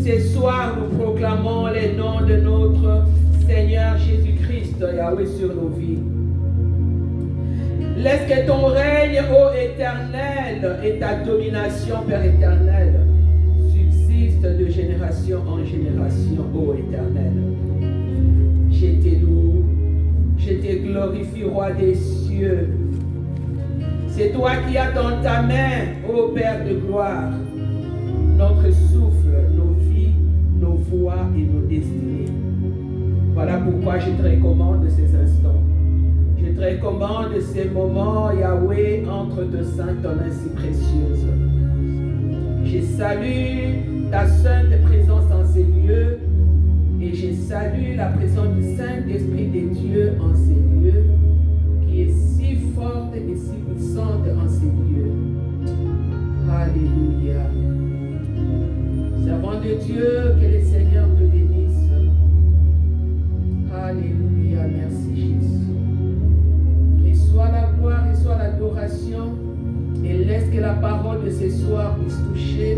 Ce soir, nous proclamons les noms de notre Seigneur Jésus-Christ, Yahweh, sur nos vies. Laisse que ton règne, ô Éternel, et ta domination, Père éternel, subsiste de génération en génération, ô Éternel. Je te loue, je te glorifie, Roi des cieux. C'est toi qui as dans ta main, ô Père de gloire, notre souffle, nos vies, nos voix et nos destinées. Voilà pourquoi je te recommande ces instants. Je te recommande ces moments, Yahweh, entre tes seins, ton main si précieuse. Je salue ta sainte présence en ces lieux et je salue la présence du Saint-Esprit de Dieu en ces lieux, qui est si forte et si puissante en ces lieux. Alléluia. Servant de Dieu, que le Seigneur te bénisse. Alléluia, merci Jésus. Reçois la gloire, reçois l'adoration et laisse que la parole de ce soir puisse toucher.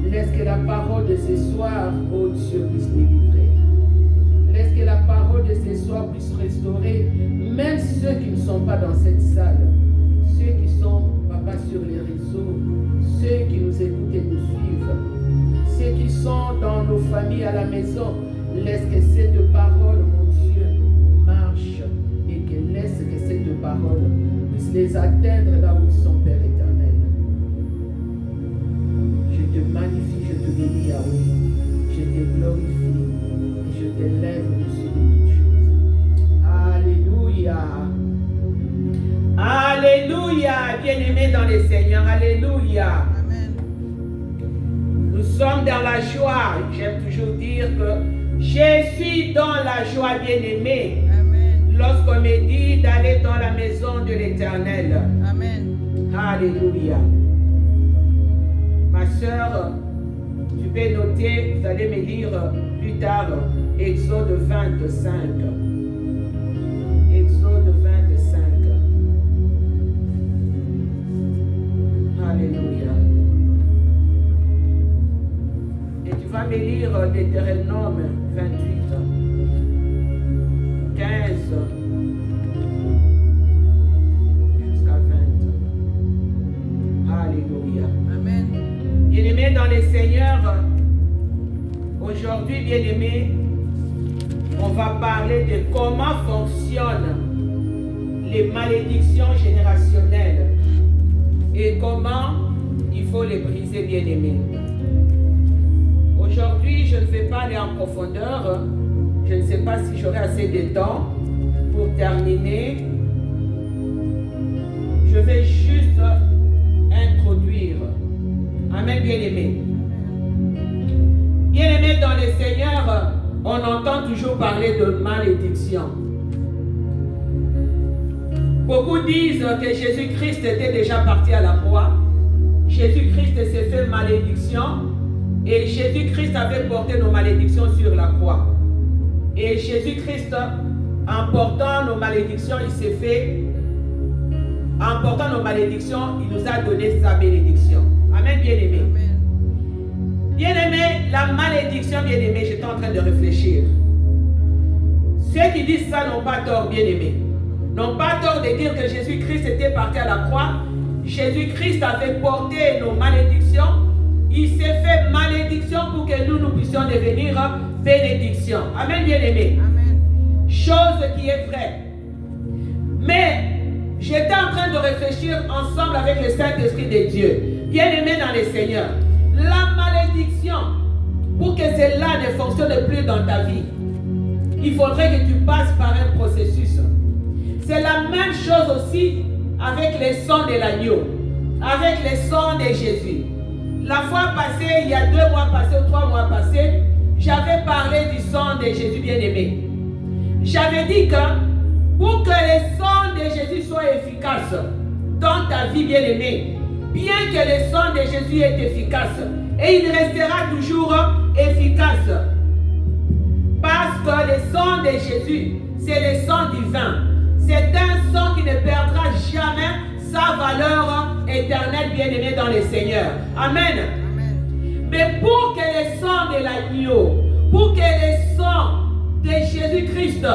Laisse que la parole de ce soir, ô Dieu, puisse délivrer. Laisse que la parole de ce soir puisse restaurer même ceux qui ne sont pas dans cette salle, ceux qui sont, papa, sur les réseaux, ceux qui nous écoutent et nous suivent, ceux qui sont dans nos familles à la maison. Laisse que cette parole, mon Dieu, marche et que laisse que cette parole puisse les atteindre là où ils sont, Père éternel. Je te magnifie, je te bénis, Yahweh. Je te glorifie et je t'élève au-dessus de toutes choses. Alléluia. Alléluia. Bien-aimés dans le Seigneur. Alléluia. Amen. Nous sommes dans la joie. J'aime toujours dire que je suis dans la joie, bien-aimé. Amen. Lorsqu'on me dit d'aller dans la maison de l'Éternel. Amen. Alléluia. Ma soeur, tu peux noter, vous allez me lire plus tard Exode 25. Exode 25. Alléluia. Et tu vas me lire Deutéronome 28, 15 jusqu'à 20. Alléluia. Amen. Bien-aimés dans les Seigneurs, aujourd'hui, bien-aimés, on va parler de comment fonctionnent les malédictions générationnelles et comment il faut les briser, bien-aimés. Aujourd'hui, je ne vais pas aller en profondeur. Je ne sais pas si j'aurai assez de temps pour terminer. Je vais juste introduire. Amen, bien-aimés. Bien-aimés dans le Seigneur, on entend toujours parler de malédiction. Beaucoup disent que Jésus-Christ était déjà parti à la croix. Jésus-Christ s'est fait malédiction et Jésus-Christ avait porté nos malédictions sur la croix. Et Jésus-Christ, en portant nos malédictions, il s'est fait, en portant nos malédictions, il nous a donné sa bénédiction. Amen, bien-aimé. Bien-aimé, la malédiction, bien-aimé, j'étais en train de réfléchir. Ceux qui disent ça n'ont pas tort, bien-aimé. N'ont pas tort de dire que Jésus-Christ était parti à la croix. Jésus-Christ avait porté nos malédictions. Il s'est fait malédiction pour que nous puissions devenir bénédiction. Amen, bien-aimé. Chose qui est vraie. Mais j'étais en train de réfléchir ensemble avec le Saint-Esprit de Dieu. Bien-aimé dans le Seigneur, la malédiction, pour que cela ne fonctionne plus dans ta vie, il faudrait que tu passes par un processus. C'est la même chose aussi avec le sang de l'agneau, avec le sang de Jésus. La fois passée, il y a 2 mois passés ou 3 mois passés, j'avais parlé du sang de Jésus bien-aimé. J'avais dit que pour que le sang de Jésus soit efficace dans ta vie bien-aimée, bien que le sang de Jésus est efficace, et il restera toujours efficace. Parce que le sang de Jésus, c'est le sang divin. C'est un sang qui ne perdra jamais sa valeur éternelle, bien-aimée dans le Seigneur. Amen. Mais pour que le sang de l'agneau l'agneau, pour que le sang de Jésus-Christ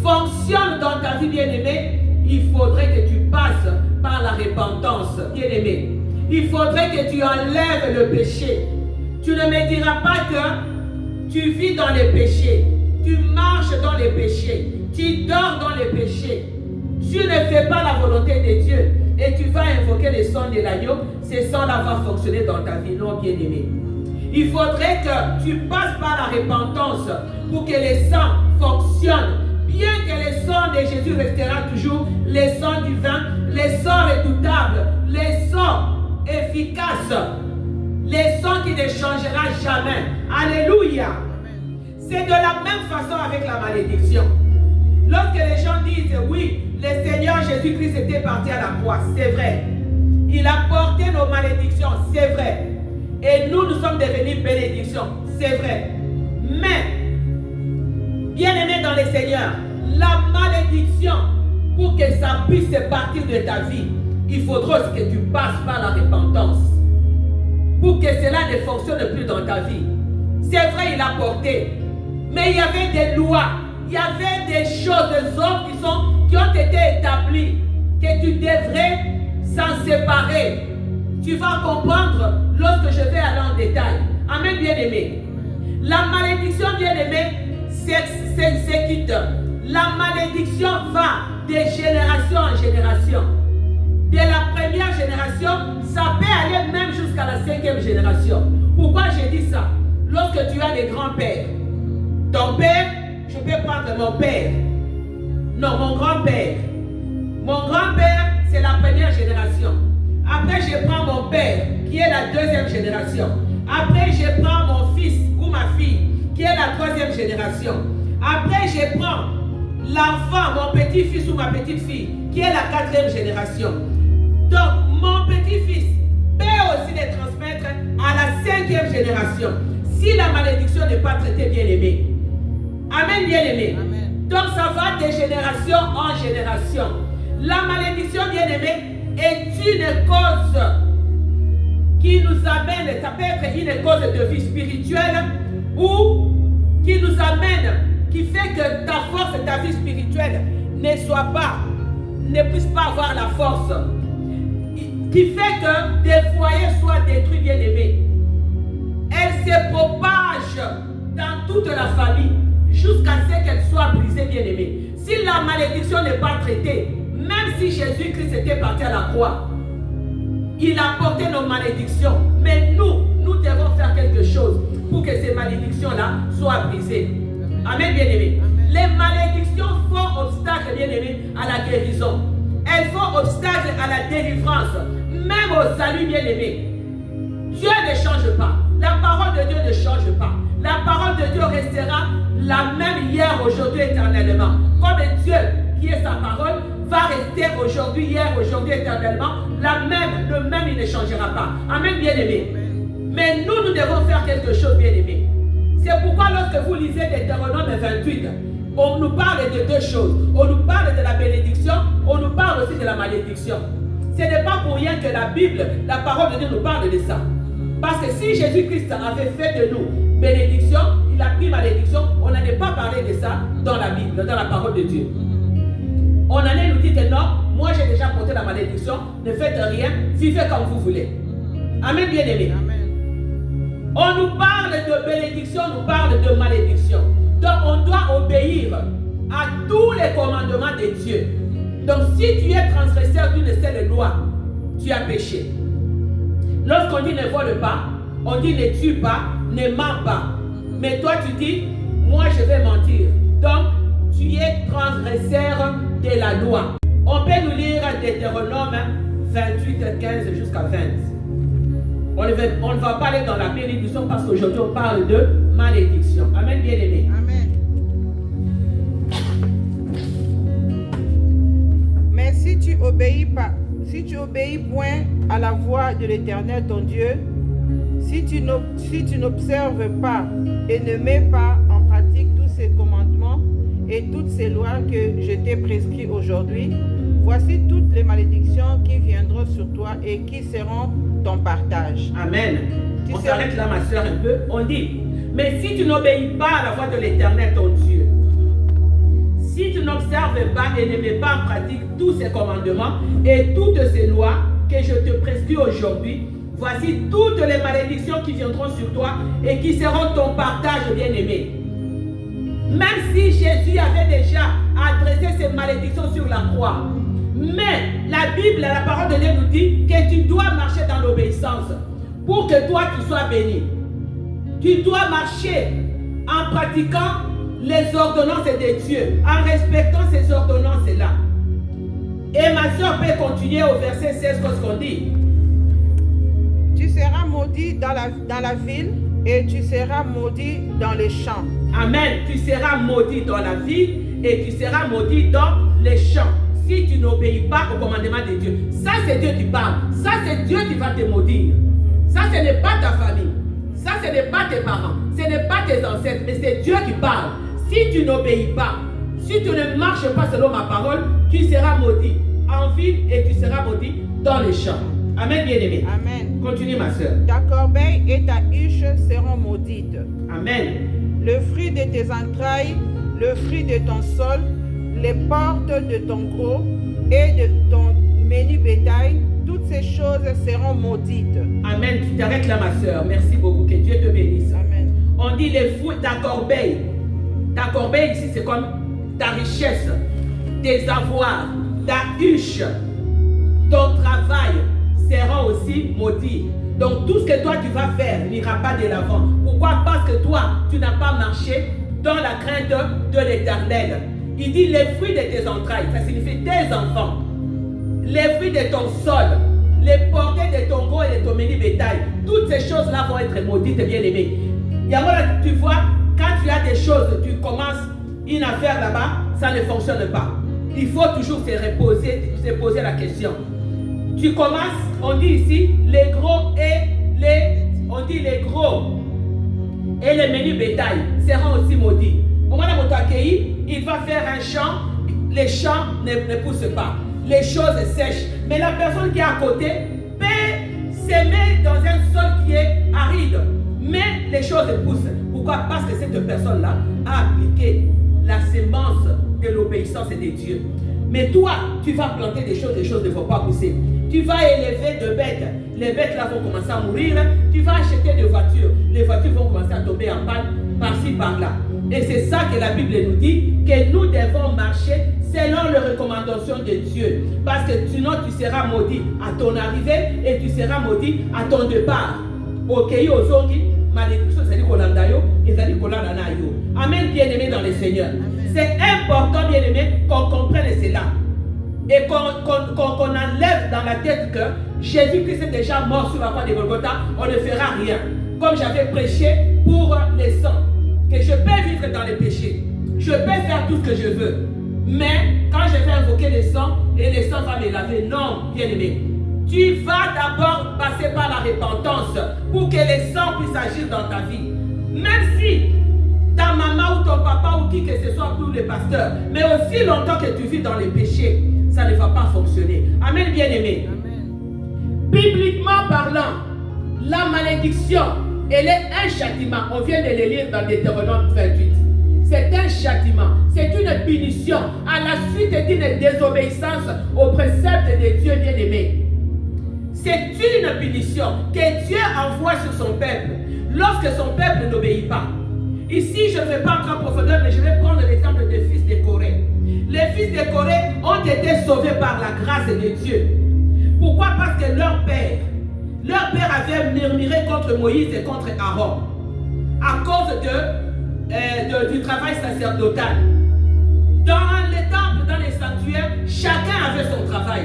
fonctionne dans ta vie, bien-aimé, il faudrait que tu passes par la repentance, bien-aimé. Il faudrait que tu enlèves le péché. Tu ne me diras pas que tu vis dans les péchés, tu marches dans les péchés, tu dors dans les péchés. Tu ne fais pas la volonté de Dieu et tu vas invoquer le sang de l'agneau. Ce sang-là va fonctionner dans ta vie, non, bien-aimé. Il faudrait que tu passes par la repentance pour que le sang fonctionne. Bien que le sang de Jésus restera toujours le sang du vin, le sang redoutable, le sang efficace, le sang qui ne changera jamais. Alléluia. C'est de la même façon avec la malédiction. Lorsque les gens disent oui, le Seigneur Jésus-Christ était parti à la croix, c'est vrai. Il a porté nos malédictions, c'est vrai. Et nous sommes devenus bénédictions, c'est vrai. Mais bien-aimé dans le Seigneur, la malédiction, pour que ça puisse partir de ta vie, il faudra aussi que tu passes par la repentance. Pour que cela ne fonctionne plus dans ta vie. C'est vrai, il a porté. Mais il y avait des lois, il y avait des choses, des ordres qui ont été établis, que tu devrais s'en séparer. Tu vas comprendre lorsque je vais aller en détail. Amen, bien-aimé. La malédiction, bien-aimé, s'exécute. La malédiction va de génération en génération. De la première génération, ça peut aller même jusqu'à la 5e génération. Pourquoi j'ai dit ça? Lorsque tu as des grands-pères, ton père, je peux prendre mon père. Non, mon grand-père. Mon grand-père, c'est la première génération. Après, je prends mon père, qui est la 2e génération. Après, je prends mon fils ou ma fille, qui est la 3e génération. Après, je prends l'enfant, mon petit-fils ou ma petite-fille, qui est la 4e génération. Donc, mon petit-fils peut aussi les transmettre à la 5e génération. Si la malédiction n'est pas traitée, bien-aimé. Amen, bien-aimé. Donc, ça va de génération en génération. La malédiction, bien-aimé, est une cause qui nous amène, ça peut être une cause de vie spirituelle ou qui nous amène, qui fait que ta force, ta vie spirituelle ne puisse pas avoir la force, qui fait que des foyers soient détruits, bien-aimés. Elle se propage dans toute la famille jusqu'à ce qu'elle soit brisée, bien-aimée. Si la malédiction n'est pas traitée, même si Jésus-Christ était parti à la croix, il a porté nos malédictions. Mais nous devons faire quelque chose pour que ces malédictions-là soient brisées. Amen, bien-aimé. Les malédictions font obstacle, bien-aimé, à la guérison. Elles font obstacle à la délivrance, même au salut, bien-aimé. Dieu ne change pas. La parole de Dieu ne change pas. La parole de Dieu restera la même hier, aujourd'hui, éternellement. Comme Dieu, qui est sa parole, va rester aujourd'hui, hier, aujourd'hui, éternellement. Le même, il ne changera pas. Amen, bien-aimé. Mais nous devons faire quelque chose, bien-aimé. C'est pourquoi lorsque vous lisez Deutéronome 28, on nous parle de deux choses. On nous parle de la bénédiction, on nous parle aussi de la malédiction. Ce n'est pas pour rien que la Bible, la parole de Dieu nous parle de ça. Parce que si Jésus-Christ avait fait de nous bénédiction, il a pris malédiction, on n'allait pas parler de ça dans la Bible, dans la parole de Dieu. On allait nous dire que non, moi j'ai déjà porté la malédiction, ne faites rien, vivez comme vous voulez. Amen, bien-aimé. On nous parle de bénédiction, on nous parle de malédiction. Donc on doit obéir à tous les commandements de Dieu. Donc si tu es transgresseur d'une seule loi, tu as péché. Lorsqu'on dit ne vole pas, on dit ne tue pas, ne mens pas. Mais toi tu dis, moi je vais mentir. Donc tu es transgresseur de la loi. On peut nous lire Deutéronome 28, 15 jusqu'à 20. On ne va pas aller dans la bénédiction parce qu'aujourd'hui on parle de malédiction. Amen, bien-aimé. Amen. Mais si tu obéis point à la voix de l'Éternel ton Dieu, si tu n'observes pas et ne mets pas en pratique tous ces commandements et toutes ces lois que je t'ai prescrites aujourd'hui, voici toutes les malédictions qui viendront sur toi et qui seront ton partage. Amen. On s'arrête là, ma soeur, un peu. On dit, Mais si tu n'obéis pas à la voix de l'Éternel, ton Dieu, si tu n'observes pas et ne mets pas en pratique tous ces commandements et toutes ces lois que je te prescris aujourd'hui, voici toutes les malédictions qui viendront sur toi et qui seront ton partage, bien-aimé. Même si Jésus avait déjà adressé ces malédictions sur la croix, mais la Bible, la parole de Dieu nous dit que tu dois marcher dans l'obéissance pour que toi tu sois béni. Tu dois marcher en pratiquant les ordonnances de Dieu, en respectant ces ordonnances-là. Et ma soeur peut continuer au verset 16, ce qu'on dit. Tu seras maudit dans la ville et tu seras maudit dans les champs. Amen. Tu seras maudit dans la ville et tu seras maudit dans les champs. Si tu n'obéis pas au commandement de Dieu. Ça, c'est Dieu qui parle. Ça, c'est Dieu qui va te maudire. Ça, ce n'est pas ta famille. Ça, ce n'est pas tes parents. Ce n'est pas tes ancêtres. Mais c'est Dieu qui parle. Si tu n'obéis pas, si tu ne marches pas selon ma parole, tu seras maudit en ville et tu seras maudit dans les champs. Amen, bien-aimé. Amen. Continue, ma soeur. Ta corbeille et ta huche seront maudites. Amen. Le fruit de tes entrailles, le fruit de ton sol, les portes de ton gros et de ton menu bétail, toutes ces choses seront maudites. Amen. Tu t'arrêtes là, ma soeur. Merci beaucoup. Que Dieu te bénisse. Amen. On dit les fruits, ta corbeille. Ta corbeille ici, c'est comme ta richesse, tes avoirs, ta huche, ton travail seront aussi maudits. Donc tout ce que toi tu vas faire n'ira pas de l'avant. Pourquoi? Parce que toi, tu n'as pas marché dans la crainte de l'Éternel. Il dit les fruits de tes entrailles, ça signifie tes enfants. Les fruits de ton sol, les portées de ton gros et de ton menu bétail. Toutes ces choses-là vont être maudites, bien-aimés. Tu vois, quand tu as des choses, tu commences une affaire là-bas, ça ne fonctionne pas. Il faut toujours se poser la question. Tu commences, on dit ici, les gros et les gros et les menus bétail seront aussi maudits. Au moment où il va faire un champ, les champs ne poussent pas. Les choses sèchent. Mais la personne qui est à côté peut s'aimer dans un sol qui est aride. Mais les choses poussent. Pourquoi? Parce que cette personne-là a appliqué la sémence de l'obéissance de Dieu. Mais toi, tu vas planter des choses ne vont pas pousser. Tu vas élever de bêtes. Les bêtes là vont commencer à mourir. Tu vas acheter des voitures. Les voitures vont commencer à tomber en panne par-ci, par-là. Et c'est ça que la Bible nous dit, que nous devons marcher selon les recommandations de Dieu. Parce que sinon tu seras maudit à ton arrivée et tu seras maudit à ton départ. Ok, ozongi, malédiction, c'est-à-dire Amen, bien-aimé dans le Seigneur. C'est important, bien-aimé, qu'on comprenne cela. Et qu'on enlève dans la tête que Jésus-Christ est déjà mort sur la croix de Golgotha, on ne fera rien. Comme j'avais prêché pour les sangs, que je peux vivre dans les péchés. Je peux faire tout ce que je veux. Mais quand je vais invoquer les sangs, et les sangs vont me laver, non, bien-aimé. Tu vas d'abord passer par la repentance pour que les sangs puissent agir dans ta vie. Même si ta maman ou ton papa ou qui que ce soit pour le pasteur, mais aussi longtemps que tu vis dans les péchés, ça ne va pas fonctionner. Amen, bien-aimé. Bibliquement parlant, la malédiction, elle est un châtiment. On vient de le lire dans Deutéronome 28. C'est un châtiment, c'est une punition à la suite d'une désobéissance aux préceptes de Dieu bien-aimé. C'est une punition que Dieu envoie sur son peuple lorsque son peuple n'obéit pas. Ici, je ne vais pas entrer en profondeur, mais je vais prendre l'exemple des fils de Corée. Les fils de Corée ont été sauvés par la grâce de Dieu. Pourquoi? Parce que leur père avait murmuré contre Moïse et contre Aaron à cause du travail sacerdotal. Dans les temples, dans les sanctuaires, chacun avait son travail.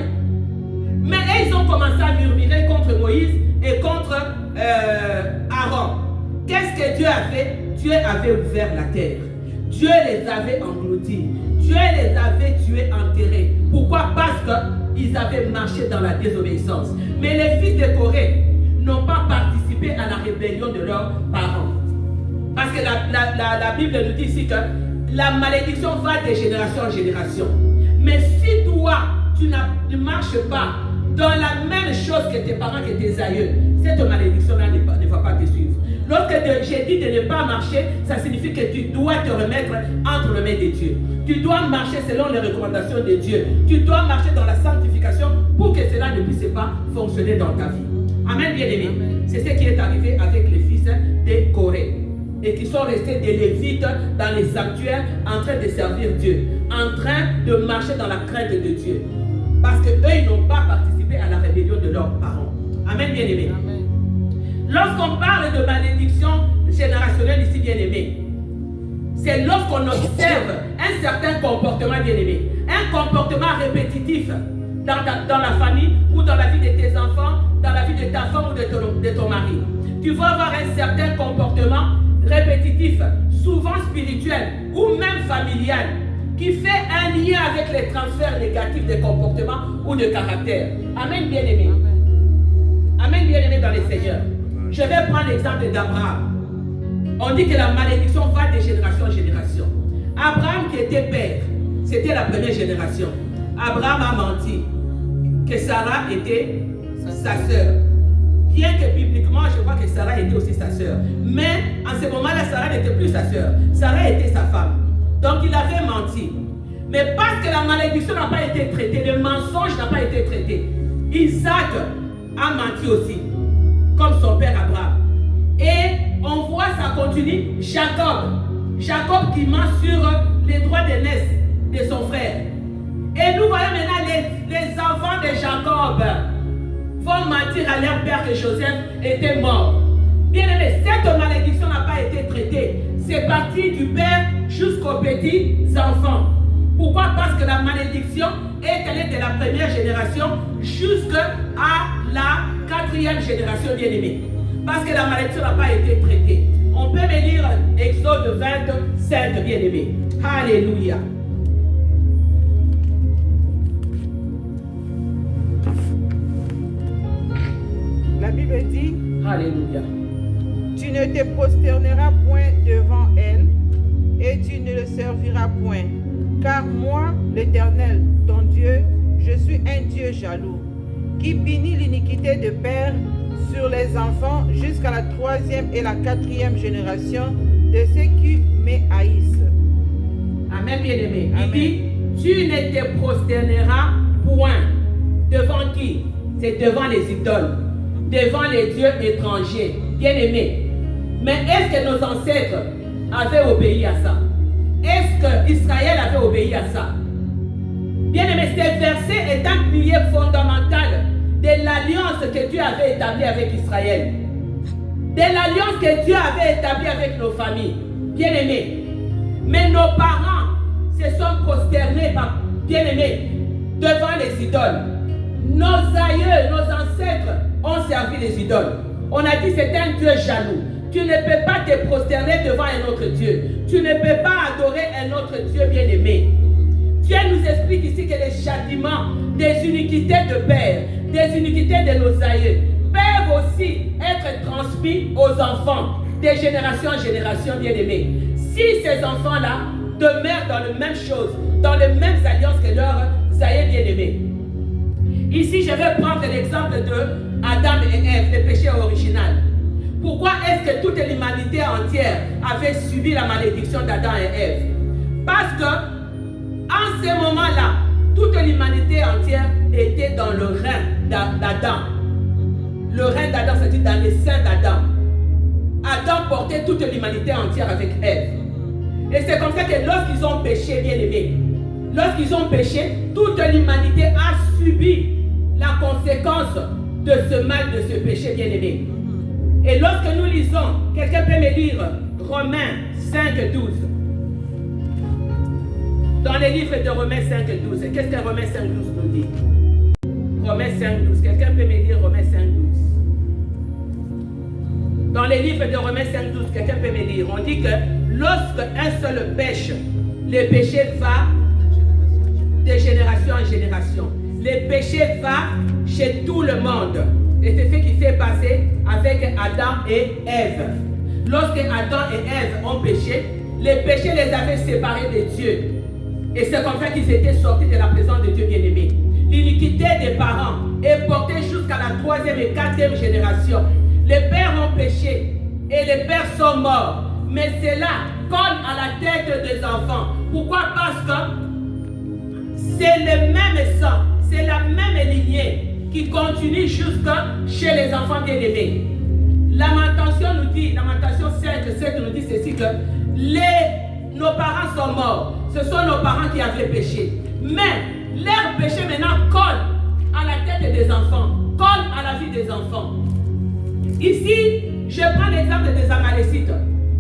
Mais ils ont commencé à murmurer contre Moïse et contre Aaron. Qu'est-ce que Dieu a fait? Dieu avait ouvert la terre. Dieu les avait engloutis. Dieu les avait tués, enterrés. Pourquoi? Parce qu'ils avaient marché dans la désobéissance. Mais les fils de Corée n'ont pas participé à la rébellion de leurs parents. Parce que la Bible nous dit ici que la malédiction va de génération en génération. Mais si toi, tu ne marches pas dans la même chose que tes parents, que tes aïeux, cette malédiction-là ne va pas te suivre. Lorsque j'ai dit de ne pas marcher, ça signifie que tu dois te remettre entre les mains de Dieu. Tu dois marcher selon les recommandations de Dieu. Tu dois marcher dans la sanctification pour que cela ne puisse pas fonctionner dans ta vie. Amen, bien-aimé. C'est ce qui est arrivé avec les fils de Corée. Et qui sont restés des Lévites dans les sanctuaires en train de servir Dieu. En train de marcher dans la crainte de Dieu. Parce qu'eux, ils n'ont pas participé à la rébellion de leurs parents. Amen, bien-aimé. Lorsqu'on parle de malédiction générationnelle ici, bien-aimé, c'est lorsqu'on observe un certain comportement, bien-aimé, un comportement répétitif dans la famille ou dans la vie de tes enfants, dans la vie de ta femme ou de ton mari. Tu vas avoir un certain comportement répétitif, souvent spirituel ou même familial, qui fait un lien avec les transferts négatifs de comportement ou de caractère. Amen, bien-aimé. Amen, bien-aimé dans les Seigneurs. Je vais prendre l'exemple d'Abraham. On dit que la malédiction va de génération en génération. Abraham qui était père, c'était la première génération. Abraham a menti que Sarah était sa sœur. Bien que bibliquement, je crois que Sarah était aussi sa sœur. Mais en ce moment-là, Sarah n'était plus sa sœur. Sarah était sa femme. Donc il avait menti. Mais parce que la malédiction n'a pas été traitée, le mensonge n'a pas été traité, Isaac a menti aussi, comme son père Abraham. Et on voit ça continue. Jacob qui ment sur les droits d'aînesse de son frère. Et nous voyons maintenant les enfants de Jacob vont mentir à leur père que Joseph était mort. Bien aimé, cette malédiction n'a pas été traitée. C'est parti du père jusqu'aux petits enfants. Pourquoi? Parce que la malédiction est allée de la première génération jusqu'à la 4e génération, bien aimée. Parce que la malédiction n'a pas été traitée. On peut me lire Exode 25, bien aimé. Alléluia. La Bible dit, Alléluia. tu ne te prosterneras point devant elle, et tu ne le serviras point. Car moi, l'Éternel, ton Dieu, je suis un Dieu jaloux, qui punit l'iniquité de père sur les enfants jusqu'à la 3e et la 4e génération de ceux qui me haïssent. Amen, bien-aimé. Il dit, tu ne te prosterneras point. Devant qui? C'est devant les idoles, devant les dieux étrangers. Bien-aimé. Mais est-ce que nos ancêtres avaient obéi à ça? Est-ce que Israël avait obéi à ça? Bien-aimé, ce verset est un pilier fondamental de l'alliance que Dieu avait établie avec Israël. De l'alliance que Dieu avait établie avec nos familles. Bien-aimés. Mais nos parents se sont prosternés, bien-aimés, devant les idoles. Nos aïeux, nos ancêtres ont servi les idoles. On a dit c'est un Dieu jaloux. Tu ne peux pas te prosterner devant un autre Dieu. Tu ne peux pas adorer un autre Dieu bien-aimé. Dieu nous explique ici que les châtiments des iniquités de père, des iniquités de nos aïeux, peuvent aussi être transmis aux enfants, de génération en génération bien-aimés. Si ces enfants-là demeurent dans les mêmes choses, dans les mêmes alliances que leurs aïeux bien-aimés. Ici, je vais prendre l'exemple de Adam et Ève, le péché original. Pourquoi est-ce que toute l'humanité entière avait subi la malédiction d'Adam et Ève? Parce que, en ce moment-là, toute l'humanité entière était dans le rein d'Adam. Le rein d'Adam, c'est-à-dire dans les seins d'Adam. Adam portait toute l'humanité entière avec Ève. Et c'est comme ça que lorsqu'ils ont péché, bien aimé, lorsqu'ils ont péché, toute l'humanité a subi la conséquence de ce mal, de ce péché, bien aimé. Et lorsque nous lisons, quelqu'un peut me lire Romains 5, 12. Dans les livres de Romains 5, 12. Qu'est-ce que Romains 5, 12 nous dit? Romains 5, 12. Quelqu'un peut me lire Romains 5, 12. Dans les livres de Romains 5, 12, quelqu'un peut me lire. On dit que lorsque un seul pêche, le péché va de génération en génération. Le péché va chez tout le monde. Et c'est ce qui s'est passé avec Adam et Ève. Lorsque Adam et Ève ont péché, le péché les avait séparés de Dieu. Et c'est comme ça qu'ils étaient sortis de la présence de Dieu bien-aimé. L'iniquité des parents est portée jusqu'à la 3e et 4e génération. Les pères ont péché et les pères sont morts. Mais cela colle à la tête des enfants. Pourquoi? Parce que c'est le même sang, c'est la même lignée qui continue jusqu'à chez les enfants bien-aimés. Lamentation nous dit, Lamentation 5 nous dit ceci, que nos parents sont morts. Ce sont nos parents qui avaient péché. Mais leur péché maintenant colle à la tête des enfants, colle à la vie des enfants. Ici, je prends l'exemple des Amalécites.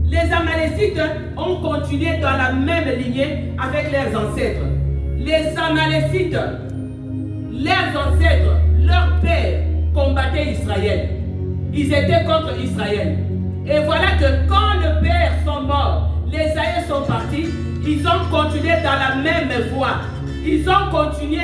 Les Amalécites ont continué dans la même lignée avec leurs ancêtres. Les Amalécites, leurs ancêtres, leurs pères combattaient Israël. Ils étaient contre Israël. Et voilà que quand les pères sont morts, les aïeux sont partis, ils ont continué dans la même voie. Ils ont continué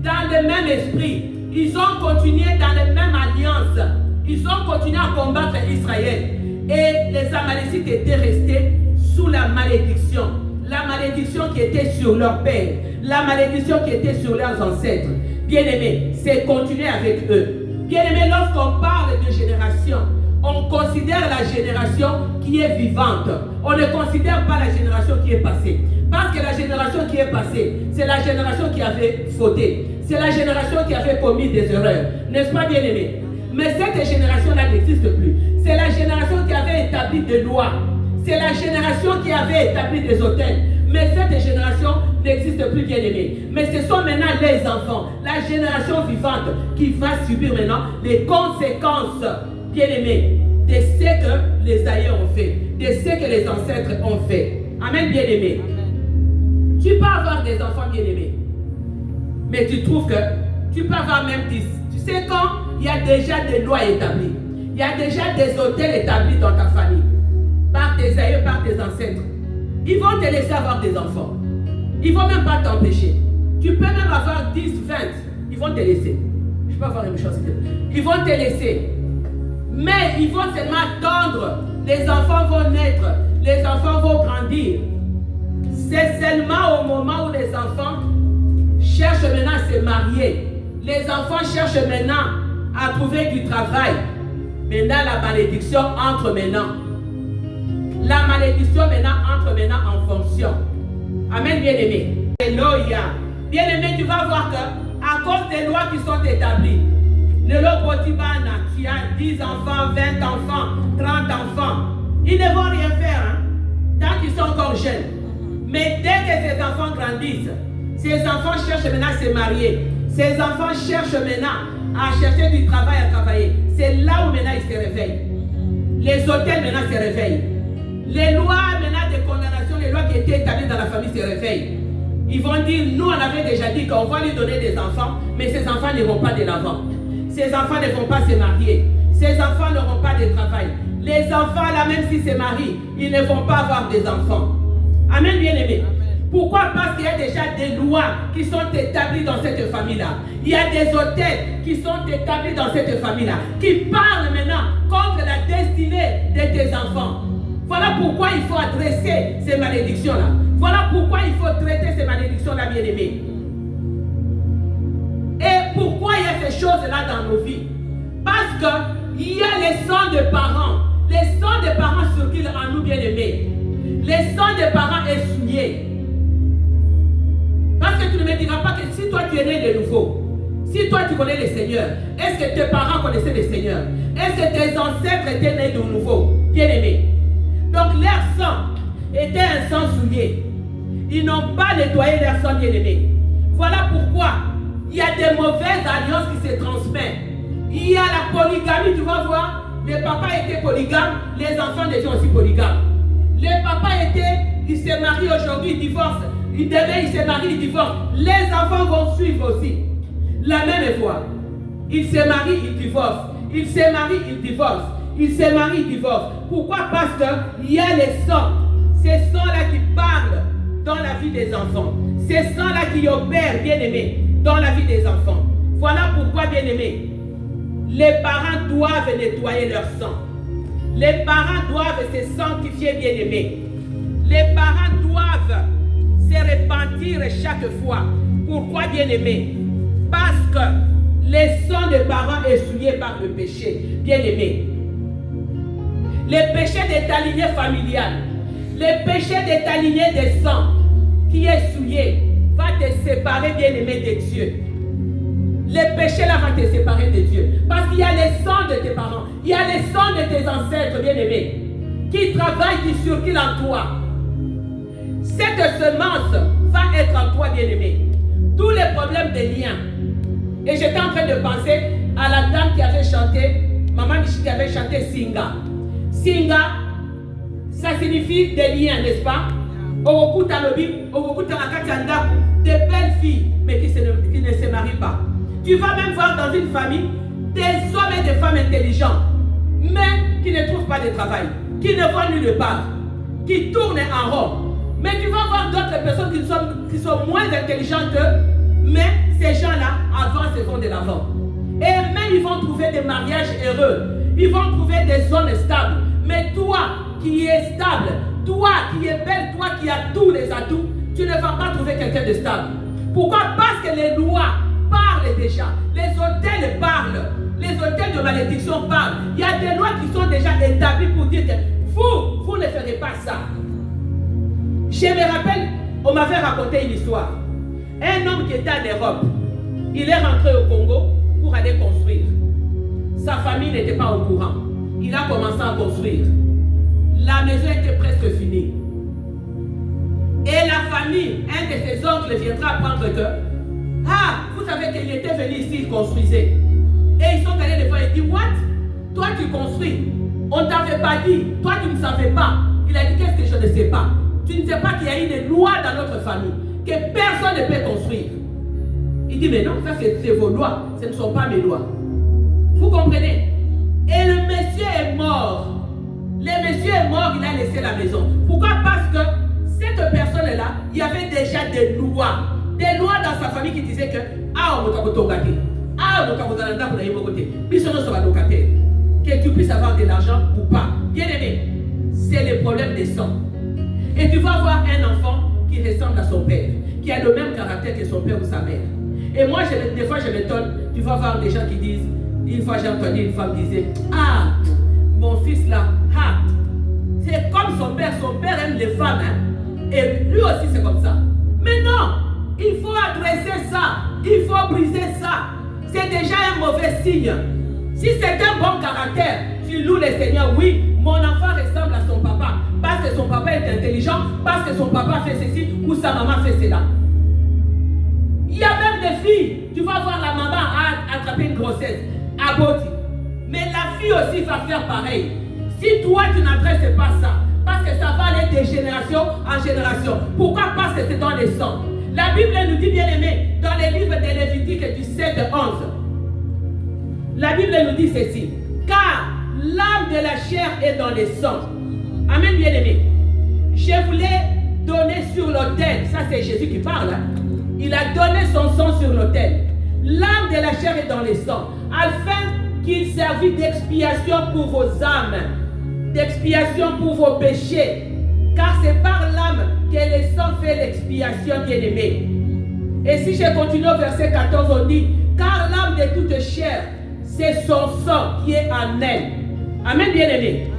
dans le même esprit. Ils ont continué dans la même alliance. Ils ont continué à combattre Israël. Et les Amalécites étaient restés sous la malédiction. La malédiction qui était sur leur père. La malédiction qui était sur leurs ancêtres. Bien-aimés, c'est continuer avec eux. Bien-aimés, lorsqu'on parle de génération, on considère la génération qui est vivante. On ne considère pas la génération qui est passée. Parce que la génération qui est passée, c'est la génération qui avait fauté. C'est la génération qui avait commis des erreurs. N'est-ce pas, bien-aimés? Mais cette génération-là n'existe plus. C'est la génération qui avait établi des lois. C'est la génération qui avait établi des autels. Mais cette génération n'existe plus, bien-aimés. Mais ce sont maintenant les enfants, la génération vivante, qui va subir maintenant les conséquences, bien-aimés, de ce que les aïeux ont fait, de ce que les ancêtres ont fait. Amen, bien-aimés. Tu peux avoir des enfants, bien-aimés, mais tu trouves que tu peux avoir même 10. Tu sais quand il y a déjà des lois établies, il y a déjà des hôtels établis dans ta famille, par tes aïeux, par tes ancêtres. Ils vont te laisser avoir des enfants. Ils ne vont même pas t'empêcher. Tu peux même avoir 10, 20. Ils vont te laisser. Je peux avoir une chose. Ils vont te laisser. Mais ils vont seulement attendre. Les enfants vont naître. Les enfants vont grandir. C'est seulement au moment où les enfants cherchent maintenant à se marier. Les enfants cherchent maintenant à trouver du travail. Maintenant, la malédiction entre maintenant. La malédiction maintenant entre maintenant en fonction. Amen, bien-aimé. Alléluia. Bien-aimé, tu vas voir que à cause des lois qui sont établies, le Lobotibana, tu as 10 enfants, 20 enfants, 30 enfants, ils ne vont rien faire, hein, tant qu'ils sont encore jeunes. Mais dès que ces enfants grandissent, ces enfants cherchent maintenant à se marier. Ces enfants cherchent maintenant à chercher du travail à travailler. C'est là où maintenant ils se réveillent. Les hôtels maintenant se réveillent. Les lois maintenant de condamnation, les lois qui étaient établies dans la famille se réveillent. Ils vont dire, nous on avait déjà dit qu'on va lui donner des enfants, mais ces enfants ne vont pas de l'avant. Ces enfants ne vont pas se marier. Ces enfants n'auront pas de travail. Les enfants là, même s'ils se marient, ils ne vont pas avoir des enfants. Amen, bien-aimés. Pourquoi? Parce qu'il y a déjà des lois qui sont établies dans cette famille-là. Il y a des hôtels qui sont établis dans cette famille-là, qui parlent maintenant contre la destinée de tes enfants. Voilà pourquoi il faut adresser ces malédictions-là. Voilà pourquoi il faut traiter ces malédictions-là, bien-aimés. Et pourquoi il y a ces choses-là dans nos vies? Parce qu'il y a les sangs de parents. Les sangs de parents circulent en nous, bien-aimés. Les sangs de parents est souillé. Parce que tu ne me diras pas que si toi tu es né de nouveau, si toi tu connais le Seigneur, est-ce que tes parents connaissaient le Seigneur? Est-ce que tes ancêtres étaient nés de nouveau? Bien-aimés. Donc leur sang était un sang souillé. Ils n'ont pas nettoyé leur sang, bien-aimé. Voilà pourquoi il y a des mauvaises alliances qui se transmettent. Il y a la polygamie, tu vas voir. Les papas étaient polygames, les enfants deviennent aussi polygames. Les papas ils se marient aujourd'hui, ils divorcent. Demain, ils se marient, ils divorcent. Les enfants vont suivre aussi la même voie. Ils se marient, ils divorcent. Ils se marient, ils divorcent. Ils se marient, ils divorcent. Pourquoi? Parce qu'il y a les sangs. Ces sangs-là qui parlent dans la vie des enfants. Ces sangs-là qui opèrent, bien-aimés, dans la vie des enfants. Voilà pourquoi, bien-aimés, les parents doivent nettoyer leur sang. Les parents doivent se sanctifier, bien-aimés. Les parents doivent se repentir chaque fois. Pourquoi, bien-aimés? Parce que les sangs des parents est souillé par le péché. Bien-aimés, Les péchés de ta lignée familiale, les péchés de ta lignée de sang qui est souillé, va te séparer, bien-aimé, de Dieu. Les péchés là vont te séparer de Dieu. Parce qu'il y a les sangs de tes parents, il y a les sangs de tes ancêtres, bien-aimés, qui travaillent, qui circulent en toi. Cette semence va être en toi, bien-aimé. Tous les problèmes de liens. Et j'étais en train de penser à la dame qui avait chanté, Maman Michi qui avait chanté Singa. Singa, ça signifie des liens, n'est-ce pas? Des belles filles, mais qui ne se marient pas. Tu vas même voir dans une famille des hommes et des femmes intelligents, mais qui ne trouvent pas de travail, qui ne vont nulle part, qui tournent en rond. Mais tu vas voir d'autres personnes qui sont moins intelligentes qu'eux, mais ces gens-là avancent et vont de l'avant. Et même ils vont trouver des mariages heureux, ils vont trouver des hommes stables. Mais toi qui es stable, toi qui es belle, toi qui as tous les atouts, tu ne vas pas trouver quelqu'un de stable. Pourquoi? Parce que les lois parlent déjà, les hôtels parlent, les hôtels de malédiction parlent. Il y a des lois qui sont déjà établies pour dire que vous ne ferez pas ça. Je me rappelle, on m'avait raconté une histoire. Un homme qui était en Europe, il est rentré au Congo pour aller construire. Sa famille n'était pas au courant. Il a commencé à construire. La maison était presque finie. Et la famille, un de ses oncles viendra apprendre que, vous savez qu'il était venu ici, il construisait. Et ils sont allés le voir et disent, what? Toi tu construis. On ne t'avait pas dit. Toi tu ne savais pas. Il a dit, qu'est-ce que je ne sais pas? Tu ne sais pas qu'il y a une loi dans notre famille, que personne ne peut construire. Il dit, mais non, ça c'est vos lois, ce ne sont pas mes lois. Vous comprenez? Et le monsieur est mort. Le monsieur est mort, il a laissé la maison. Pourquoi? Parce que cette personne-là, il y avait déjà des lois. Des lois dans sa famille qui disaient que, que tu puisses avoir de l'argent ou pas. Bien aimé, c'est le problème des sangs. Et tu vas voir un enfant qui ressemble à son père, qui a le même caractère que son père ou sa mère. Et moi, des fois, je m'étonne, tu vas voir des gens qui disent, une fois j'ai entendu une femme disait, mon fils là, c'est comme son père aime les femmes, hein? Et lui aussi c'est comme ça. Mais non, il faut adresser ça, il faut briser ça. C'est déjà un mauvais signe. Si c'est un bon caractère, tu loues le Seigneur, oui, mon enfant ressemble à son papa, parce que son papa est intelligent, parce que son papa fait ceci, ou sa maman fait cela. Il y a même des filles, tu vas voir la maman attraper une grossesse, aborti. Mais la fille aussi va faire pareil. Si toi tu n'adresses pas ça, parce que ça va aller de génération en génération. Pourquoi? Parce que c'est dans les sangs. La Bible nous dit, bien aimé, dans les livres de Lévitique du 7-11, la Bible nous dit ceci, car l'âme de la chair est dans les sangs. Amen, bien aimé. Je voulais donner sur l'autel, ça c'est Jésus qui parle, hein? Il a donné son sang sur l'autel. L'âme de la chair est dans les sangs, afin qu'il servit d'expiation pour vos âmes, d'expiation pour vos péchés, car c'est par l'âme que le sang fait l'expiation, bien-aimé. Et si je continue au verset 14, on dit, car l'âme de toute chair, c'est son sang qui est en elle. Amen, bien-aimé.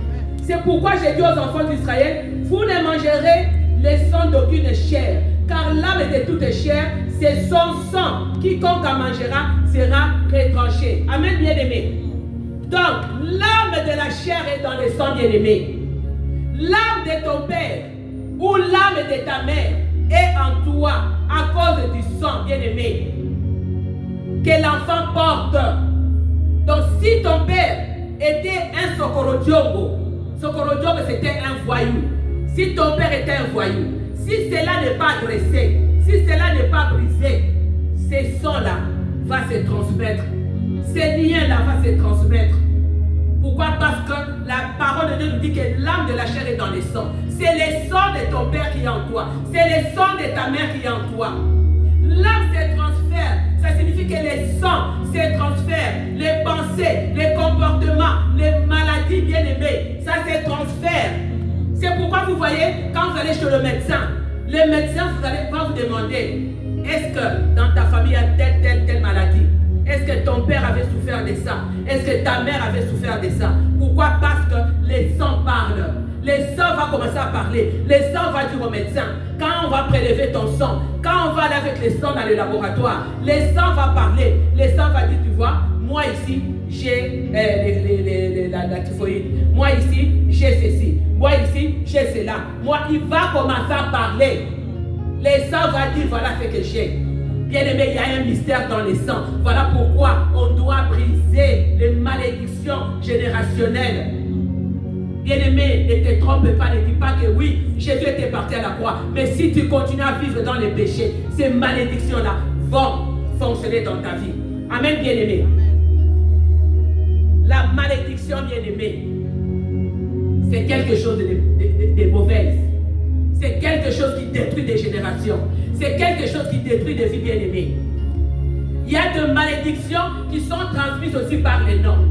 C'est pourquoi j'ai dit aux enfants d'Israël, vous ne mangerez le sang d'aucune chair, car l'âme de toute chair, c'est son sang. Quiconque en mangera sera retranché. Amen, bien-aimé. Donc, l'âme de la chair est dans le sang, bien-aimé. L'âme de ton père ou l'âme de ta mère est en toi à cause du sang, bien-aimé, que l'enfant porte. Donc, si ton père était un Sokorodiongo c'était un voyou. Si ton père était un voyou, si cela n'est pas dressé, si cela n'est pas brisé, ces sangs-là vont se transmettre. Ces liens-là vont se transmettre. Pourquoi? Parce que la parole de Dieu nous dit que l'âme de la chair est dans les sangs. C'est le sang de ton père qui est en toi. C'est le sang de ta mère qui est en toi. L'âme se transfère. Ça signifie que les sangs se transfèrent. Les pensées, les comportements, les maladies bien-aimées, ça se transfère. C'est pourquoi vous voyez, quand vous allez chez le médecin va vous demander, est-ce que dans ta famille il y a telle maladie? Est-ce que ton père avait souffert de ça? Est-ce que ta mère avait souffert de ça? Pourquoi? Parce que les sangs parlent. Les sangs vont commencer à parler. Les sangs vont dire au médecin, quand on va prélever ton sang, quand on va aller avec les sangs dans le laboratoire, les sangs vont parler. Les sangs vont dire, tu vois, moi ici, j'ai la typhoïde. Moi ici, j'ai ceci. Moi ici, j'ai cela. Moi, il va commencer à parler. Les sangs vont dire, voilà ce que j'ai. Bien-aimé, il y a un mystère dans les sangs. Voilà pourquoi on doit briser les malédictions générationnelles. Bien-aimé, ne te trompe pas, ne dis pas que oui, Jésus était parti à la croix. Mais si tu continues à vivre dans les péchés, ces malédictions-là vont fonctionner dans ta vie. Amen, bien-aimé. La malédiction, bien-aimé, c'est quelque chose de mauvaise. C'est quelque chose qui détruit des générations. C'est quelque chose qui détruit des vies bien-aimées. Il y a des malédictions qui sont transmises aussi par les noms.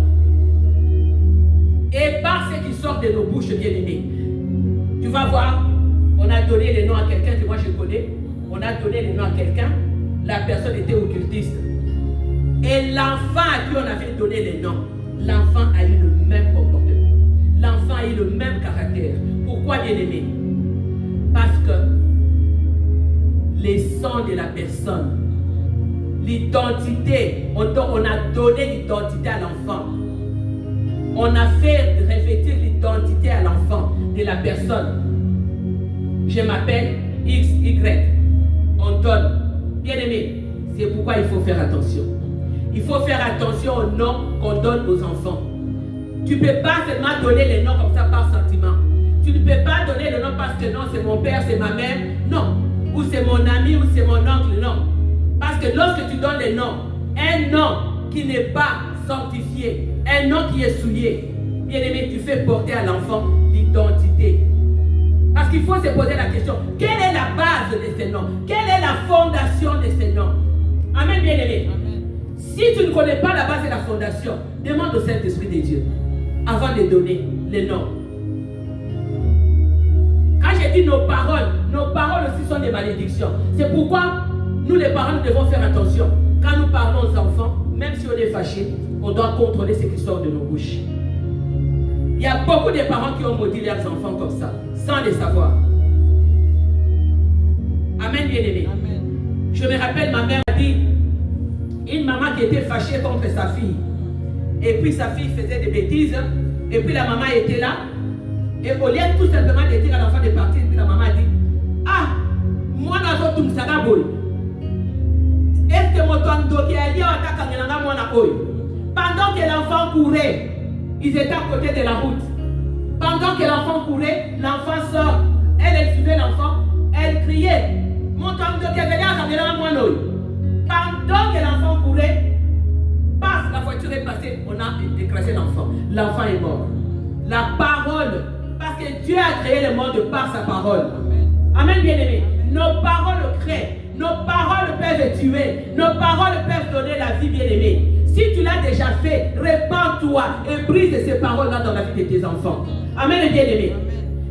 Et par ce qui sort de nos bouches bien-aimées. Tu vas voir, on a donné les noms à quelqu'un que moi je connais. On a donné les noms à quelqu'un. La personne était occultiste. Et l'enfant à qui on avait donné les noms, l'enfant a eu le même comportement. L'enfant a eu le même caractère. Pourquoi bien-aimé? Parce que les sangs de la personne, l'identité, on a donné l'identité à l'enfant. On a fait revêtir l'identité à l'enfant de la personne. Je m'appelle X, Y. On donne. Bien-aimé, c'est pourquoi il faut faire attention. Il faut faire attention aux noms qu'on donne aux enfants. Tu ne peux pas seulement donner les noms comme ça par sentiment. Tu ne peux pas donner le nom parce que non, c'est mon père, c'est ma mère. Non. Ou c'est mon ami, ou c'est mon oncle. Non. Parce que lorsque tu donnes les noms, un nom qui n'est pas sanctifié, un nom qui est souillé, bien aimé, tu fais porter à l'enfant l'identité. Parce qu'il faut se poser la question, quelle est la base de ces noms? Quelle est la fondation de ces noms? Amen, bien aimé. Si tu ne connais pas la base et la fondation, demande au Saint-Esprit de Dieu avant de donner les noms. Quand j'ai dit nos paroles aussi sont des malédictions. C'est pourquoi nous les parents nous devons faire attention. Quand nous parlons aux enfants, même si on est fâché, on doit contrôler ce qui sort de nos bouches. Il y a beaucoup de parents qui ont maudit leurs enfants comme ça, sans le savoir. Amen, bien-aimé. Je me rappelle, ma mère a dit, une maman qui était fâchée contre sa fille. Et puis sa fille faisait des bêtises. Et puis la maman était là. Et au lieu tout simplement de dire à l'enfant de partir, puis la maman a dit, ah, moi n'a tout ça boy. Est-ce que mon tondo qui a dit pendant que l'enfant courait, ils étaient à côté de la route. Pendant que l'enfant courait, l'enfant sort. Elle suivait l'enfant. Elle criait. Mon tondo qui a dit pendant que l'enfant courait, paf, la voiture est passée. On a écrasé l'enfant. L'enfant est mort. La parole. Parce que Dieu a créé le monde par sa parole. Amen, bien-aimé. Nos paroles créent. Nos paroles peuvent tuer. Nos paroles peuvent donner la vie, bien-aimée. Si tu l'as déjà fait, répands-toi et brise ces paroles-là dans la vie de tes enfants. Amen, bien-aimé.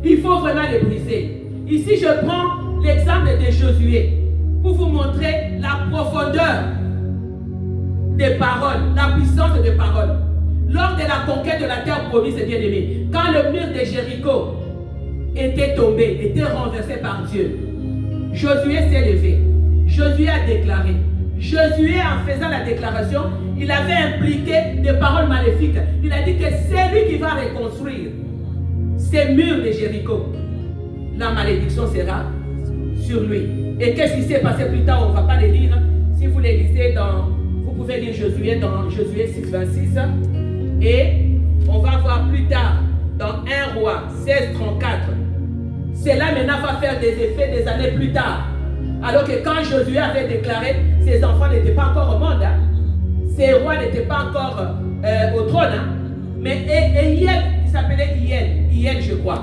Il faut vraiment les briser. Ici, je prends l'exemple de Josué pour vous montrer la profondeur des paroles, la puissance des paroles. Lors de la conquête de la terre promise, bien-aimé, quand le mur de Jéricho était tombé, était renversé par Dieu, Josué s'est levé. Josué a déclaré. Josué, en faisant la déclaration, il avait impliqué des paroles maléfiques. Il a dit que c'est lui qui va reconstruire ces murs de Jéricho. La malédiction sera sur lui. Et qu'est-ce qui s'est passé plus tard? On ne va pas les lire. Si vous les lisez, vous pouvez lire Josué dans Josué 6, 26. Et on va voir plus tard dans 1 Roi 16, 34. Cela maintenant va faire des effets des années plus tard. Alors que quand Josué avait déclaré, ses enfants n'étaient pas encore au monde. Ses rois n'étaient pas encore au trône. Mais Hiel, il s'appelait Hiel, je crois.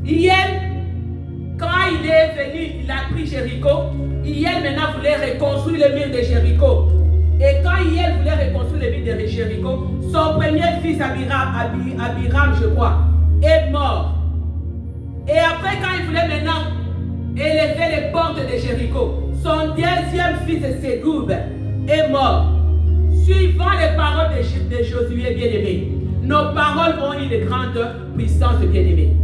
Hiel, quand il est venu, il a pris Jéricho. Hiel maintenant voulait reconstruire le mur de Jéricho. Et quand Hiel voulait reconstruire le mur de Jéricho, son premier fils Abiram, je crois, est mort. Et après, quand il voulait maintenant élever les portes de Jéricho, son deuxième fils Ségoub est mort. Suivant les paroles de Josué bien-aimé, Nos paroles ont une grande puissance, bien-aimés.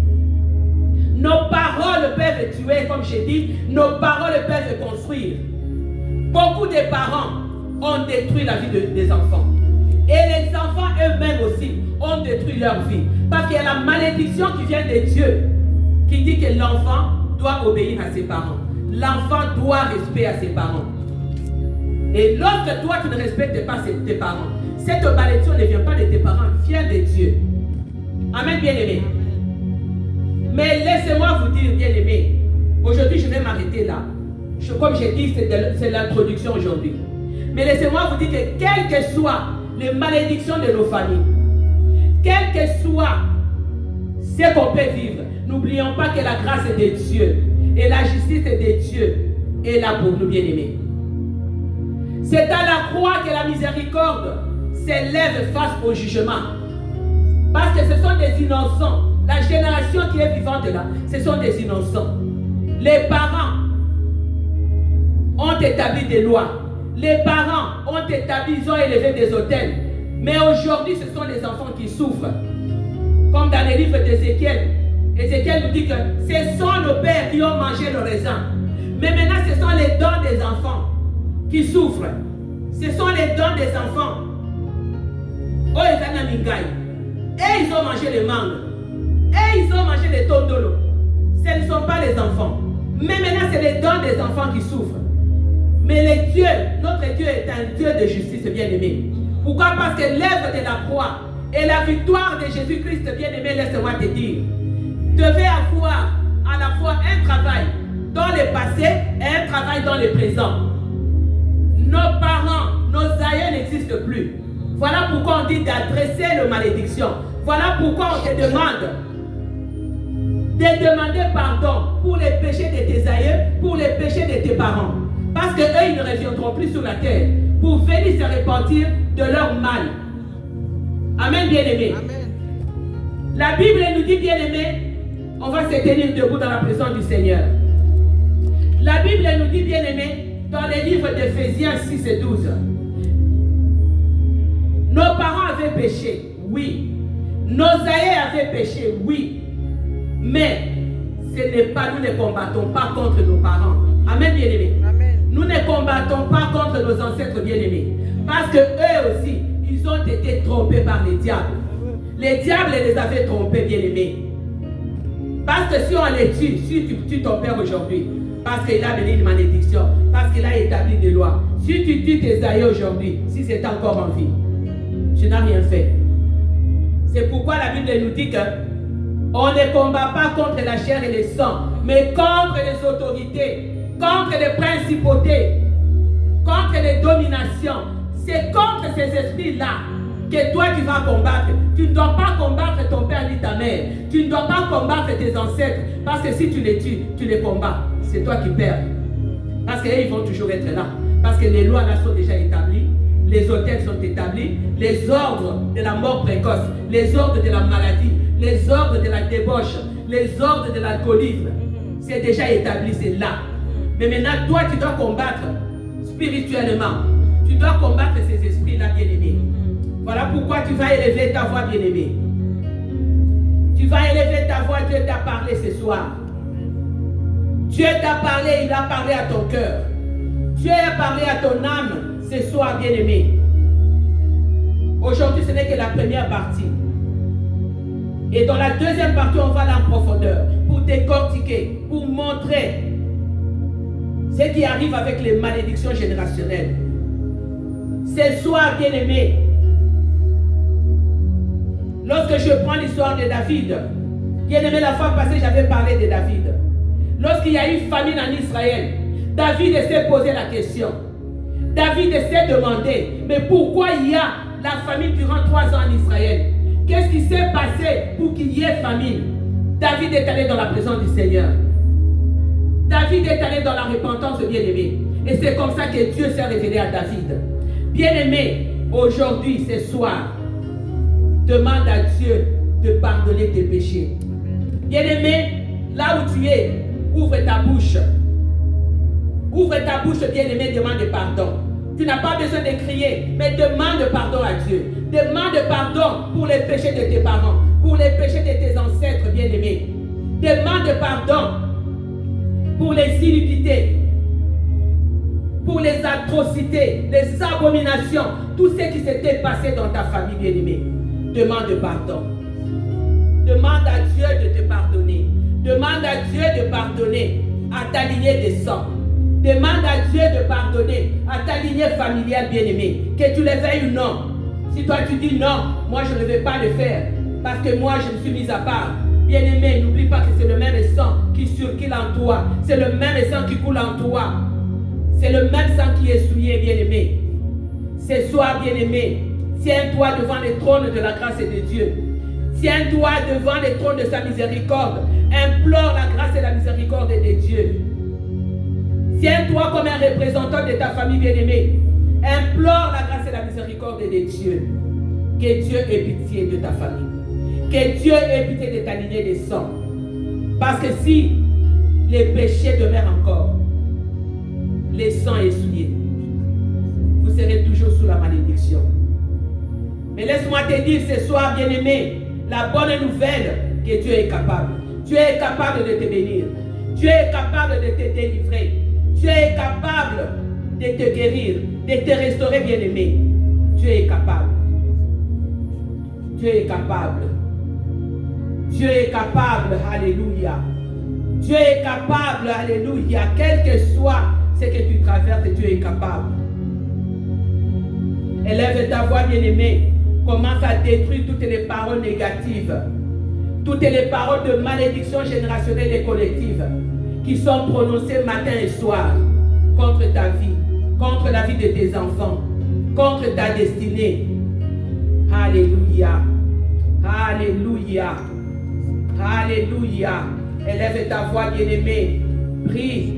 Nos paroles peuvent tuer, comme j'ai dit. Nos paroles peuvent construire. Beaucoup de parents ont détruit la vie des enfants. Et les enfants eux-mêmes aussi ont détruit leur vie. Parce qu'il y a la malédiction qui vient de Dieu, qui dit que l'enfant doit obéir à ses parents. L'enfant doit respecter à ses parents. Et lorsque toi tu ne respectes pas tes parents, cette malédiction ne vient pas de tes parents, vient de Dieu. Amen, bien-aimés. Mais laissez-moi vous dire, bien-aimés, aujourd'hui je vais m'arrêter là. Comme j'ai dit, c'est l'introduction aujourd'hui. Mais laissez-moi vous dire que quelles que soient les malédictions de nos familles, quel que soit ce qu'on peut vivre, n'oublions pas que la grâce est de Dieu et la justice est de Dieu est là pour nous, bien-aimés. C'est à la croix que la miséricorde s'élève face au jugement. Parce que ce sont des innocents. La génération qui est vivante là, ce sont des innocents. Les parents ont établi des lois. Les parents ont établi, ils ont élevé des autels. Mais aujourd'hui, ce sont les enfants qui souffrent. Comme dans les livres d'Ézéchiel. Ézéchiel nous dit que ce sont nos pères qui ont mangé le raisin. Mais maintenant, ce sont les dons des enfants qui souffrent. Ce sont les dons des enfants. Oh, et ils ont mangé les mangues. Et ils ont mangé les tondolo. Ce ne sont pas les enfants. Mais maintenant, c'est les dons des enfants qui souffrent. Mais le Dieu, notre Dieu est un Dieu de justice, bien-aimé. Pourquoi? Parce que l'œuvre de la croix et la victoire de Jésus-Christ, bien-aimé, laisse-moi te dire, devait avoir à la fois un travail dans le passé et un travail dans le présent. Nos parents, nos aïeux n'existent plus. Voilà pourquoi on dit d'adresser la malédiction. Voilà pourquoi on te demande de demander pardon pour les péchés de tes aïeux, pour les péchés de tes parents. Parce qu'eux, ils ne reviendront plus sur la terre pour venir se repentir de leur mal. Amen, bien-aimés. La Bible nous dit, bien-aimés, on va se tenir debout dans la présence du Seigneur. La Bible nous dit, bien-aimés, dans les livres d'Éphésiens 6 et 12, nos parents avaient péché, oui. Nos aïeux avaient péché, oui. Mais ce n'est pas, nous ne combattons pas contre nos parents. Amen, bien-aimés. Nous ne combattons pas contre nos ancêtres bien-aimés. Parce que eux aussi, ils ont été trompés par les diables. Les diables les avaient trompés, bien-aimés. Parce que si on les tue, si tu tues ton père aujourd'hui, parce qu'il a donné une malédiction, parce qu'il a établi des lois, si tu tues tes aïeux aujourd'hui, si c'est encore en vie, tu n'as rien fait. C'est pourquoi la Bible nous dit que on ne combat pas contre la chair et le sang, mais contre les autorités, contre les principautés, contre les dominations. C'est contre ces esprits-là que toi tu vas combattre. Tu ne dois pas combattre ton père ni ta mère. Tu ne dois pas combattre tes ancêtres. Parce que si tu les tues, tu les combats. C'est toi qui perds. Parce qu'eux, ils vont toujours être là. Parce que les lois là sont déjà établies. Les autels sont établis. Les ordres de la mort précoce. Les ordres de la maladie. Les ordres de la débauche. Les ordres de l'alcoolisme. C'est déjà établi, c'est là. Mais maintenant, toi, tu dois combattre spirituellement. Tu dois combattre ces esprits-là, bien-aimés. Voilà pourquoi tu vas élever ta voix, bien-aimé. Tu vas élever ta voix, Dieu t'a parlé ce soir. Dieu t'a parlé, il a parlé à ton cœur. Dieu a parlé à ton âme ce soir, bien-aimé. Aujourd'hui, ce n'est que la première partie. Et dans la deuxième partie, on va aller en profondeur pour décortiquer, pour montrer ce qui arrive avec les malédictions générationnelles. Ce soir, bien-aimé, lorsque je prends l'histoire de David, bien-aimé, la fois passée, j'avais parlé de David. Lorsqu'il y a eu famine en Israël, David s'est posé la question. David s'est demandé, mais pourquoi il y a la famine durant 3 ans en Israël? Qu'est-ce qui s'est passé pour qu'il y ait famine? David est allé dans la présence du Seigneur. David est allé dans la repentance, bien-aimé. Et c'est comme ça que Dieu s'est révélé à David. Bien-aimé, aujourd'hui, ce soir, demande à Dieu de pardonner tes péchés. Bien-aimé, là où tu es, ouvre ta bouche. Ouvre ta bouche, bien-aimé, demande pardon. Tu n'as pas besoin de crier, mais demande pardon à Dieu. Demande pardon pour les péchés de tes parents, pour les péchés de tes ancêtres bien-aimés. Demande pardon pour les iniquités, pour les atrocités, les abominations, tout ce qui s'était passé dans ta famille bien-aimée. Demande pardon. Demande à Dieu de te pardonner. Demande à Dieu de pardonner à ta lignée de sang. Demande à Dieu de pardonner à ta lignée familiale bien-aimée. Que tu le veuilles ou non. Si toi tu dis non, moi je ne vais pas le faire. Parce que moi je me suis mis à part. Bien-aimé, n'oublie pas que c'est le même sang qui circule en toi. C'est le même sang qui coule en toi. C'est le même sang qui est souillé, bien-aimé. Ce soir, bien-aimé, tiens-toi devant le trône de la grâce de Dieu. Tiens-toi devant le trône de sa miséricorde. Implore la grâce et la miséricorde de Dieu. Tiens-toi comme un représentant de ta famille bien-aimée. Implore la grâce et la miséricorde de Dieu. Que Dieu ait pitié de ta famille. Que Dieu ait pitié de ta lignée de sang. Parce que si les péchés demeurent encore, le sang est souillé, vous serez toujours sous la malédiction. Mais laisse-moi te dire ce soir, bien-aimé, la bonne nouvelle, que Dieu est capable. Dieu est capable de te bénir. Dieu est capable de te délivrer. Dieu est capable de te guérir, de te restaurer, bien-aimé. Dieu est capable. Dieu est capable. Dieu est capable, alléluia. Dieu est capable, alléluia. Quel que soit ce que tu traverses, Dieu est capable. Élève ta voix, bien-aimée. Commence à détruire toutes les paroles négatives, toutes les paroles de malédiction générationnelle et collective qui sont prononcées matin et soir contre ta vie, contre la vie de tes enfants, contre ta destinée. Alléluia. Alléluia. Alléluia. Élève ta voix, bien-aimée. Prie.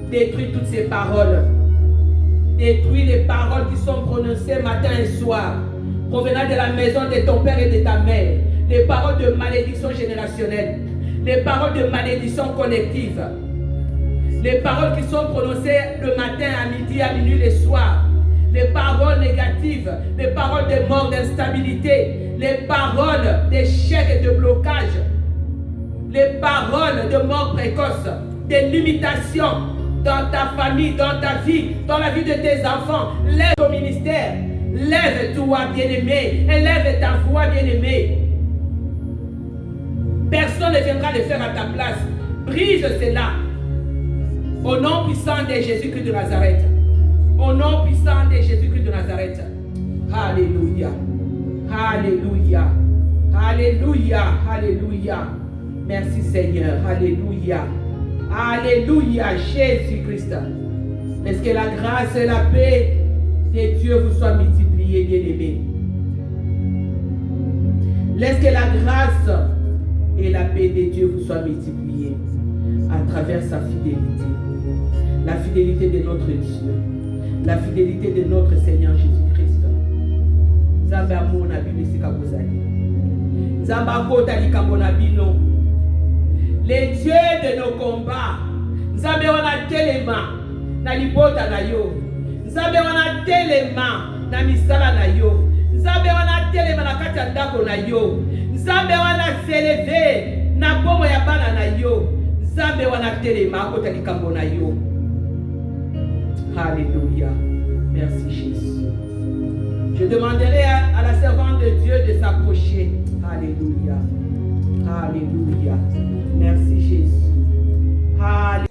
Détruis toutes ces paroles. Détruis les paroles qui sont prononcées matin et soir, provenant de la maison de ton père et de ta mère. Les paroles de malédiction générationnelle. Les paroles de malédiction collective. Les paroles qui sont prononcées le matin, à midi, à minuit, le soir. Les paroles négatives. Les paroles de mort, d'instabilité. Les paroles d'échec et de blocage. Les paroles de mort précoce. Des limitations dans ta famille, dans ta vie, dans la vie de tes enfants. Lève ton ministère. Lève-toi, bien-aimé. Élève ta voix, bien-aimé. Personne ne viendra le faire à ta place. Brise cela. Au nom puissant de Jésus-Christ de Nazareth. Au nom puissant de Jésus-Christ de Nazareth. Alléluia. Alléluia. Alléluia. Alléluia. Merci Seigneur. Alléluia. Alléluia. Jésus-Christ. Est-ce que la grâce et la paix de Dieu vous soient multipliées, bien-aimés? Laisse que la grâce et la paix de Dieu vous soient multipliées à travers sa fidélité. La fidélité de notre Dieu. La fidélité de notre Seigneur Jésus-Christ. Nzambe amour na Bible sika bozali. Nzambe akota likambo na bino. Les dieux de nos combats. Nzambe wana telema na libota na yo. Nzambe wana telema na misala na yo. Nzambe wana telema na kati ya ndako na yo. Nzambe wana seleve na bomo ya bana na yo. Nzambe wana telema akota likambo na yo. Alléluia. Merci Jésus. Je demanderai à la servante de Dieu de s'approcher. Alléluia. Alléluia. Merci Jésus. Alléluia.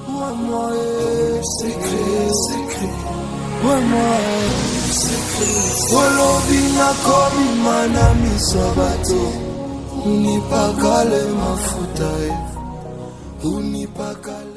Moi, c'est Olobina komi manami sabato. Unipakale mafuta. Unipakale.